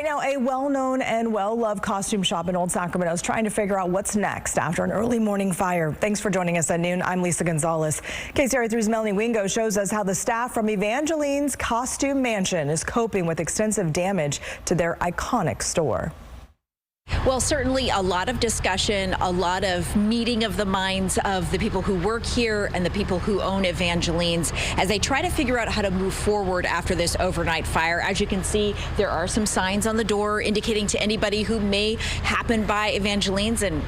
Right now, a well-known and well-loved costume shop in Old Sacramento is trying to figure out what's next after an early morning fire. Thanks for joining us at noon. I'm Lisa Gonzalez. KCRA 3's Melanie Wingo shows us how the staff from Evangeline's Costume Mansion is coping with extensive damage to their iconic store. Well, certainly a lot of discussion, a lot of meeting of the minds of the people who work here and the people who own Evangeline's as they try to figure out how to move forward after this overnight fire. As you can see, there are some signs on the door indicating to anybody who may happen by Evangeline's and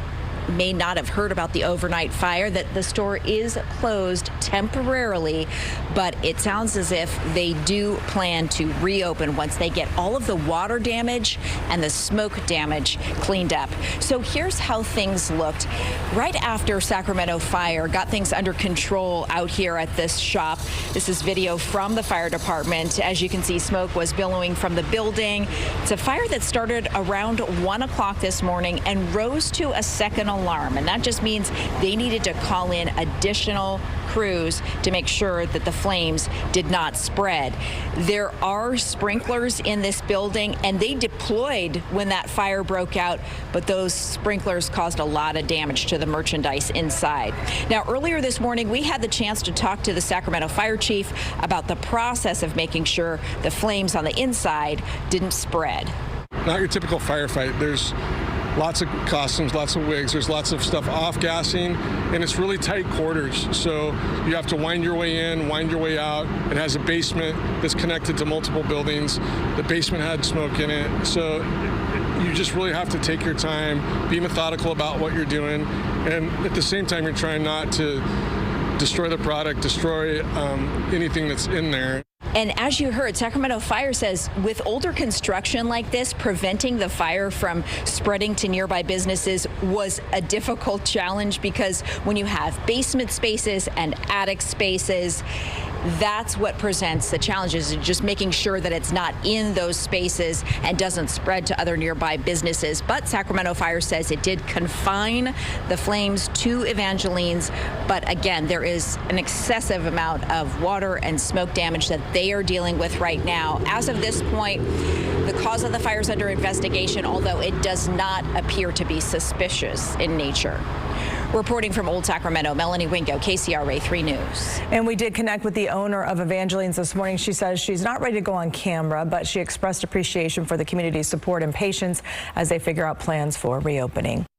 may not have heard about the overnight fire that the store is closed temporarily, but it sounds as if they do plan to reopen once they get all of the water damage and the smoke damage cleaned up. So here's how things looked right after Sacramento fire got things under control out here at this shop. This is video from the fire department. As you can see, smoke was billowing from the building. It's a fire that started around 1 o'clock this morning and rose to a second alarm, and that just means they needed to call in additional crews to make sure that the flames did not spread. There are sprinklers in this building, and they deployed when that fire broke out, but those sprinklers caused a lot of damage to the merchandise inside. Now, earlier this morning, we had the chance to talk to the Sacramento fire chief about the process of making sure the flames on the inside didn't spread. Not your typical firefight. There's lots of costumes, lots of wigs, there's lots of stuff off-gassing, and it's really tight quarters. So you have to wind your way in, wind your way out. It has a basement that's connected to multiple buildings. The basement had smoke in it. So you just really have to take your time, be methodical about what you're doing, and at the same time, you're trying not to destroy the product, destroy anything that's in there. And as you heard, Sacramento Fire says with older construction like this, preventing the fire from spreading to nearby businesses was a difficult challenge because when you have basement spaces and attic spaces, that's what presents the challenges, just making sure that it's not in those spaces and doesn't spread to other nearby businesses. But Sacramento Fire says it did confine the flames to Evangeline's. But again, there is an excessive amount of water and smoke damage that they are dealing with right now. As of this point, the cause of the fire is under investigation, although it does not appear to be suspicious in nature. Reporting from Old Sacramento, Melanie Wingo, KCRA 3 News. And we did connect with the owner of Evangeline's this morning. She says she's not ready to go on camera, but she expressed appreciation for the community's support and patience as they figure out plans for reopening.